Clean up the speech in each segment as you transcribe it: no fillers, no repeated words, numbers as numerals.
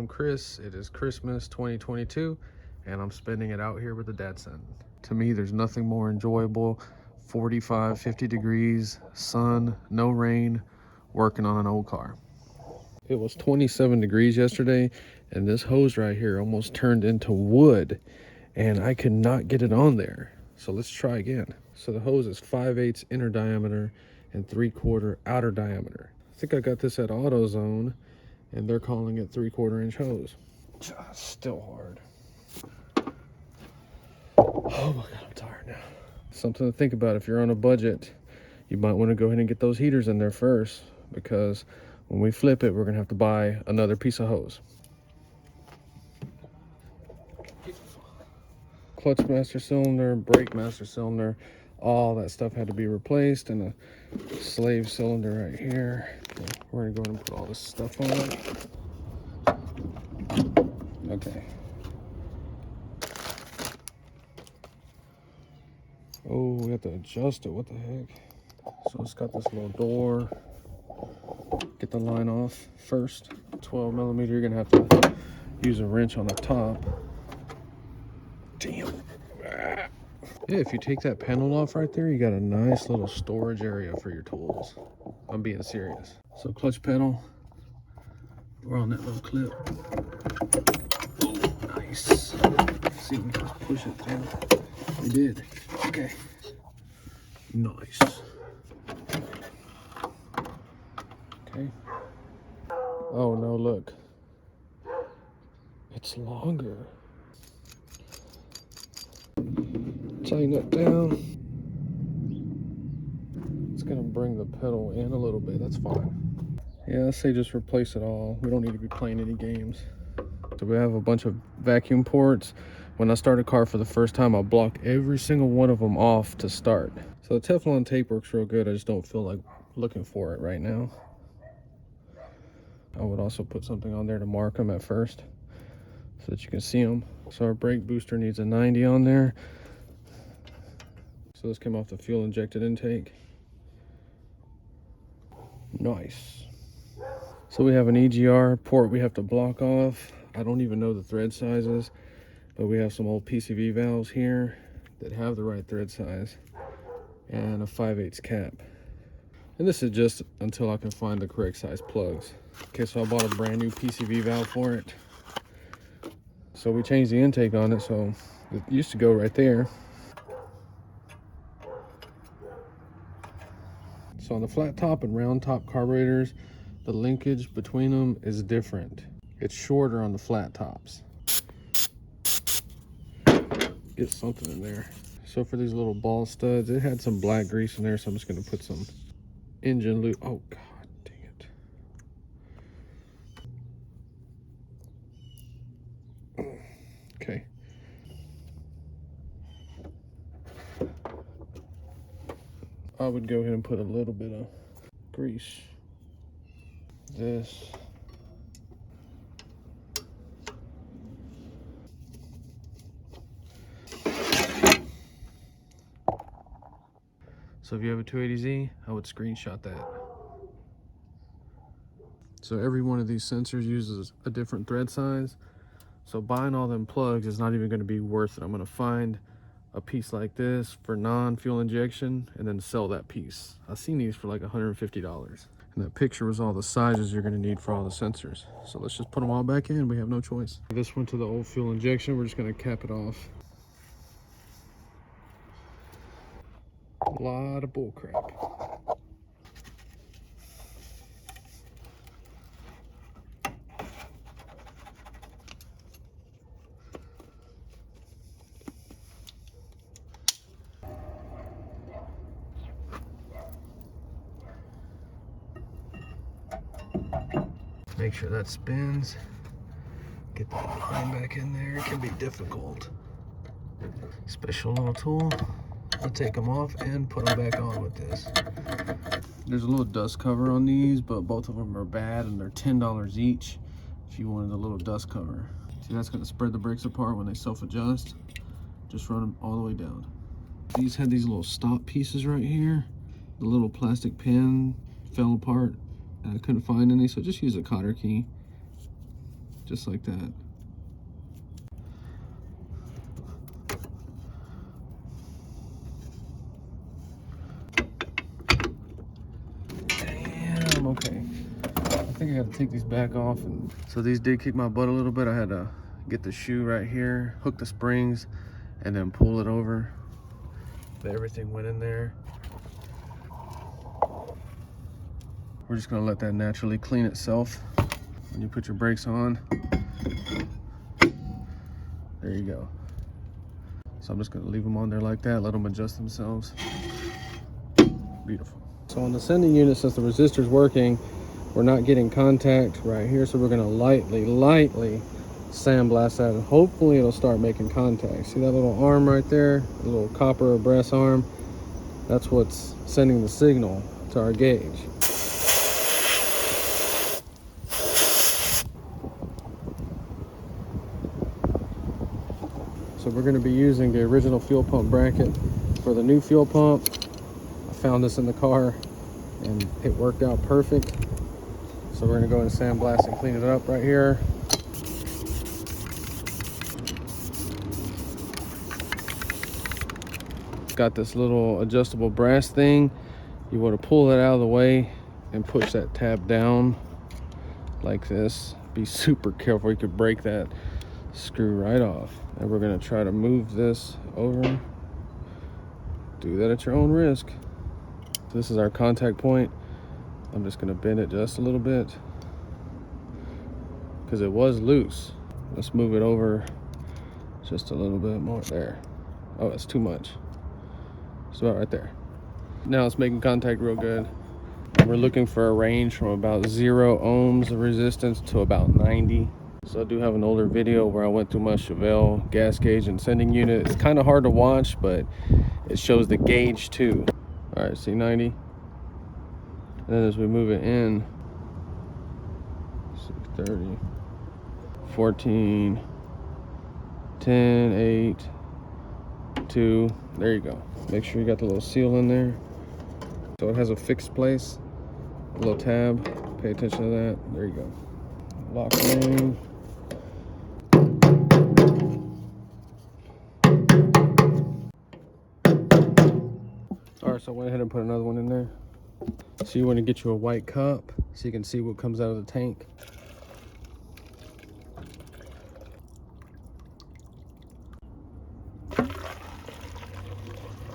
I'm Chris. It is Christmas 2022 and I'm spending it out here with the Datsun. To me, there's nothing more enjoyable. 45, 50 degrees, sun, no rain, working on an old car. It was 27 degrees yesterday and this hose right here almost turned into wood and I could not get it on there. So let's try again. So the hose is 5/8 inner diameter and 3/4 outer diameter. I think I got this at AutoZone and they're calling it 3/4 inch hose. Still hard. Oh my God, I'm tired now. Something to think about if you're on a budget. You might want to go ahead and get those heaters in there first, because when we flip it, we're gonna have to buy another piece of hose. Clutch master cylinder, brake master cylinder, all that stuff had to be replaced, and a slave cylinder right here. Okay, we're gonna go ahead and put all this stuff on it. Okay. Oh, we have to adjust it. What the heck? So it's got this little door. Get the line off first. 12 millimeter, you're gonna have to use a wrench on the top. Damn. Yeah, if you take that panel off right there, you got a nice little storage area for your tools. I'm being serious. So clutch pedal, we're on that little clip. Oh, nice. See if we can just push it through. We did. Okay. Nice. Okay. Oh no, look. It's longer. Tighten it down. It's gonna bring the pedal in a little bit. That's fine. Yeah, I say just replace it all. We don't need to be playing any games. So we have a bunch of vacuum ports. When I start a car for the first time, I'll block every single one of them off to start. So the Teflon tape works real good. I just don't feel like looking for it right now. I would also put something on there to mark them at first so that you can see them. So our brake booster needs a 90 on there. So this came off the fuel injected intake. Nice. So we have an EGR port we have to block off. I don't even know the thread sizes, but we have some old PCV valves here that have the right thread size and a 5/8 cap. And this is just until I can find the correct size plugs. Okay, so I bought a brand new PCV valve for it. So we changed the intake on it, so it used to go right there. So on the flat top and round top carburetors, the linkage between them is different. It's shorter on the flat tops. Get something in there. So for these little ball studs, it had some black grease in there, so I'm just gonna put some engine lube. Oh God, dang it. Okay. I would go ahead and put a little bit of grease. This. So if you have a 280Z, I would screenshot that. So every one of these sensors uses a different thread size. So buying all them plugs is not even going to be worth it. I'm going to find a piece like this for non-fuel injection and then sell that piece. I've seen these for like $150. And that picture was all the sizes you're going to need for all the sensors. So let's just put them all back in. We have no choice. This went to the old fuel injection. We're just going to cap it off. A lot of bull crap. Make sure that spins. Get that line back in there. It can be difficult. Special little tool. I'll take them off and put them back on with this. There's a little dust cover on these, but both of them are bad and they're $10 each if you wanted a little dust cover. See, that's gonna spread the brakes apart when they self-adjust. Just run them all the way down. These had these little stop pieces right here. The little plastic pin fell apart and I couldn't find any, so just use a cotter key. just like that. Damn, okay. I think I gotta take these back off. And so these did kick my butt a little bit. I had to get the shoe right here, hook the springs, and then pull it over. But everything went in there. We're just gonna let that naturally clean itself. When you put your brakes on, there you go. So I'm just gonna leave them on there like that, let them adjust themselves. Beautiful. So on the sending unit, since the resistor's working, we're not getting contact right here, so we're gonna lightly sandblast that, and hopefully it'll start making contact. See that little arm right there, the little copper or brass arm? That's what's sending the signal to our gauge. So we're going to be using the original fuel pump bracket for the new fuel pump. I found this in the car and it worked out perfect. So we're going to go ahead and sandblast and clean it up right here. Got this little adjustable brass thing. You want to pull that out of the way and push that tab down like this. Be super careful, you could break that screw right off. And we're going to try to move this over. Do that at your own risk. This is our contact point. I'm just going to bend it just a little bit because it was loose. Let's move it over just a little bit more. There. Oh, that's too much. It's about right there. Now it's making contact real good. And we're looking for a range from about 0 ohms of resistance to about 90. So I do have an older video where I went through my Chevelle gas gauge and sending unit. It's kind of hard to watch, but it shows the gauge too. All right, see 90. And then as we move it in, 630, 14, 10, 8, 2. There you go. Make sure you got the little seal in there. So it has a fixed place, a little tab. Pay attention to that. There you go. Lock ring. Alright, so I went ahead and put another one in there. So you want to get you a white cup so you can see what comes out of the tank.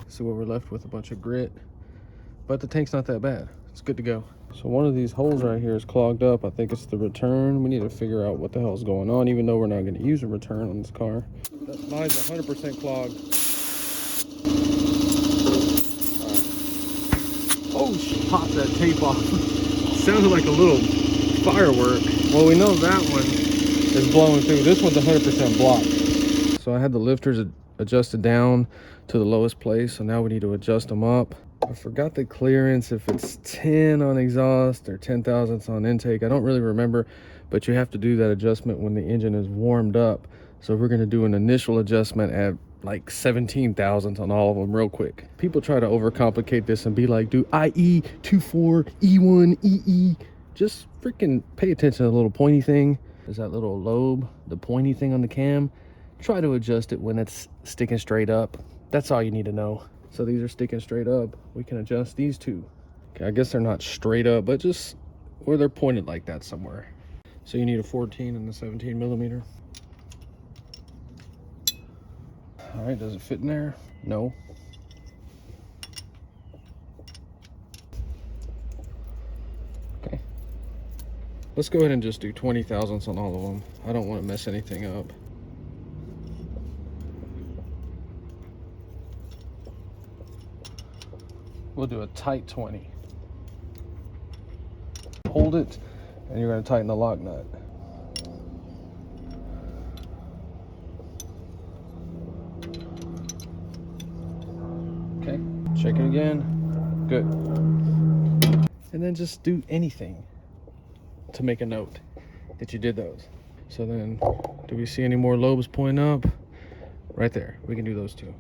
So what we're left with, a bunch of grit, but the tank's not that bad. It's good to go. So one of these holes right here is clogged up. I think it's the return. We need to figure out what the hell is going on, even though we're not going to use a return on this car. Mine's 100% clogged. Oh, pop that tape off. Sounded like a little firework. Well, we know that one is blowing through. This one's 100% blocked. So I had the lifters adjusted down to the lowest place, so now we need to adjust them up. I forgot the clearance, if it's 10 on exhaust or 10 thousandths on intake. I don't really remember, but you have to do that adjustment when the engine is warmed up. So we're going to do an initial adjustment at like 17 thousandths on all of them real quick. People try to overcomplicate this and be like, do IE, 24, E1, EE. Just freaking pay attention to the little pointy thing. There's that little lobe, the pointy thing on the cam. Try to adjust it when it's sticking straight up. That's all you need to know. So these are sticking straight up. We can adjust these two. Okay, I guess they're not straight up, but just where they're pointed like that somewhere. So you need a 14 and a 17 millimeter. All right, does it fit in there? No. Okay. Let's go ahead and just do 20 thousandths on all of them. I don't want to mess anything up. We'll do a tight 20. Hold it, and you're going to tighten the lock nut. Okay, check it again. Good. And then just do anything to make a note that you did those. So then, do we see any more lobes pointing up? Right there. We can do those two.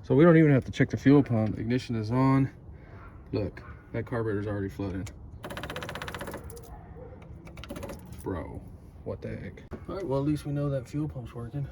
So we don't even have to check the fuel pump. The ignition is on. Look, that carburetor's already flooded. Bro, what the heck? All right, well, at least we know that fuel pump's working.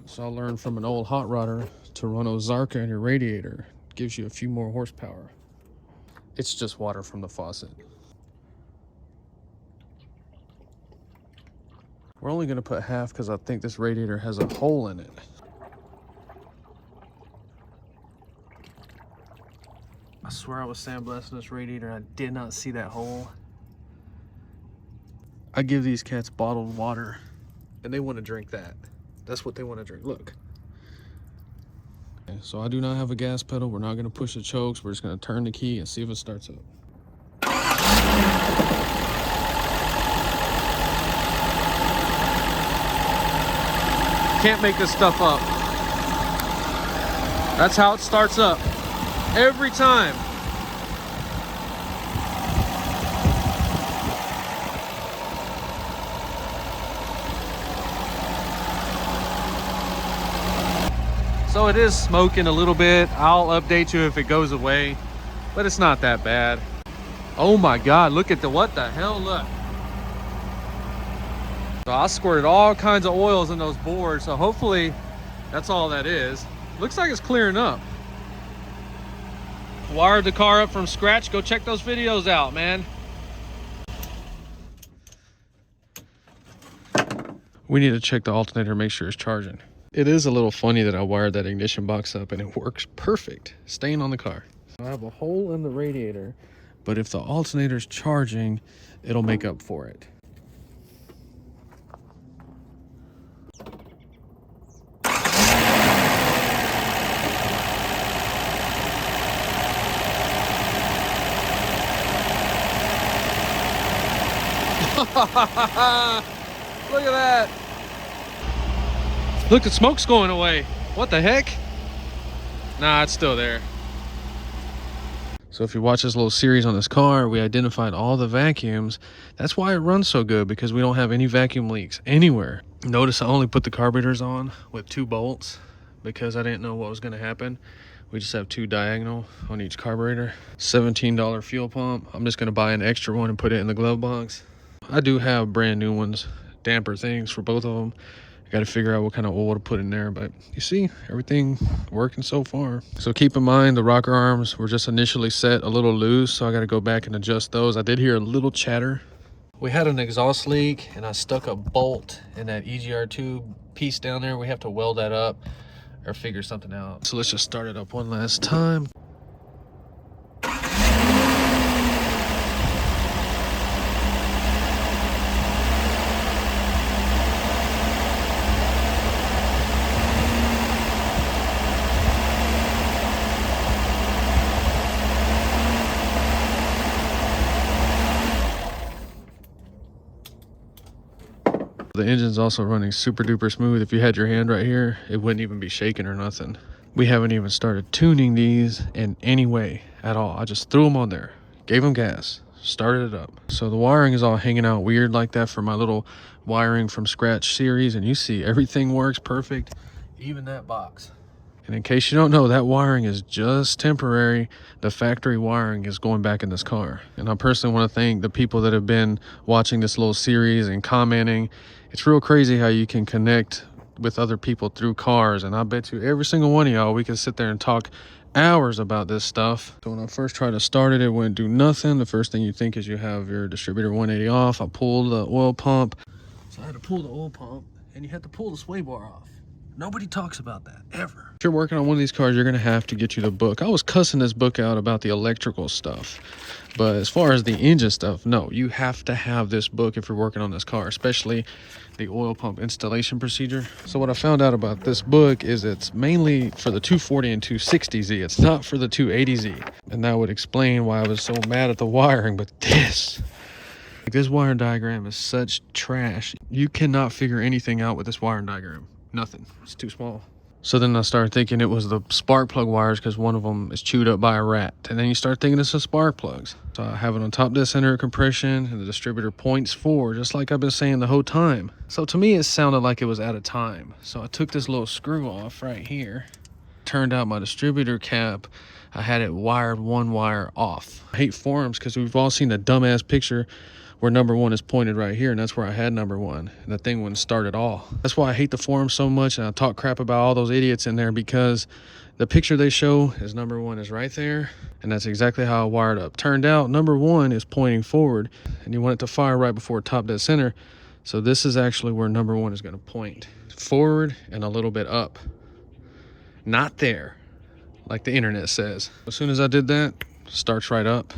So I learned from an old hot rodder to run Ozarka in your radiator. It gives you a few more horsepower. It's just water from the faucet. We're only gonna put half because I think this radiator has a hole in it. I swear I was sandblasting this radiator and I did not see that hole. I give these cats bottled water and they want to drink that. That's what they want to drink. Look. Okay, so I do not have a gas pedal. We're not going to push the chokes. We're just going to turn the key and see if it starts up. Can't make this stuff up. That's how it starts up. Every time. So it is smoking a little bit. I'll update you if it goes away, but it's not that bad. Oh my God, look at what the hell, look. So I squirted all kinds of oils in those boards, so hopefully that's all that is. Looks like it's clearing up. Wired the car up from scratch. Go check those videos out, man. We need to check the alternator, make sure it's charging. It is a little funny that I wired that ignition box up and it works perfect, staying on the car. I have a hole in the radiator, but if the alternator's charging, it'll make up for it. Look at that. Look, the smoke's going away. What the heck? Nah, it's still there. So if you watch this little series on this car, we identified all the vacuums. That's why it runs so good, because we don't have any vacuum leaks anywhere. Notice I only put the carburetors on with 2 bolts because I didn't know what was going to happen. We just have 2 diagonal on each carburetor. $17 fuel pump. I'm just going to buy an extra one and put it in the glove box. I do have brand new ones, damper things for both of them. Got to figure out what kind of oil to put in there, but you see, everything working so far. So keep in mind the rocker arms were just initially set a little loose, so I got to go back and adjust those. I did hear a little chatter. We had an exhaust leak and I stuck a bolt in that EGR tube piece down there. We have to weld that up or figure something out. So let's just start it up one last time. The engine's also running super duper smooth. If you had your hand right here, it wouldn't even be shaking or nothing. We haven't even started tuning these in any way at all. I just threw them on there, gave them gas, started it up. So the wiring is all hanging out weird like that for my little wiring from scratch series, and you see everything works perfect, even that box. And in case you don't know, that wiring is just temporary. The factory wiring is going back in this car. And I personally want to thank the people that have been watching this little series and commenting. It's real crazy how you can connect with other people through cars. And I bet you every single one of y'all, we can sit there and talk hours about this stuff. So when I first tried to start it, it wouldn't do nothing. The first thing you think is you have your distributor 180 off. I pulled the oil pump. So I had to pull the oil pump and you had to pull the sway bar off. Nobody talks about that, ever. If you're working on one of these cars, you're gonna have to get you the book. I was cussing this book out about the electrical stuff, but as far as the engine stuff, no, you have to have this book if you're working on this car, especially the oil pump installation procedure. So what I found out about this book is it's mainly for the 240 and 260Z. It's not for the 280Z. And that would explain why I was so mad at the wiring, but this wiring diagram is such trash. You cannot figure anything out with this wiring diagram. Nothing. It's too small. So then I started thinking it was the spark plug wires because one of them is chewed up by a rat. And then you start thinking it's the spark plugs. So I have it on top dead center compression and the distributor points forward, just like I've been saying the whole time. So to me, it sounded like it was out of time. So I took this little screw off right here. Turned out my distributor cap, I had it wired one wire off. I hate forums because we've all seen the dumbass picture where number one is pointed right here, and that's where I had number one, and the thing wouldn't start at all. That's why I hate the forum so much, and I talk crap about all those idiots in there, because the picture they show is number one is right there, and that's exactly how I wired up. Turned out number one is pointing forward, and you want it to fire right before top dead center, so this is actually where number one is going to point forward and a little bit up, not there like the internet says. As soon as I did that, starts right up.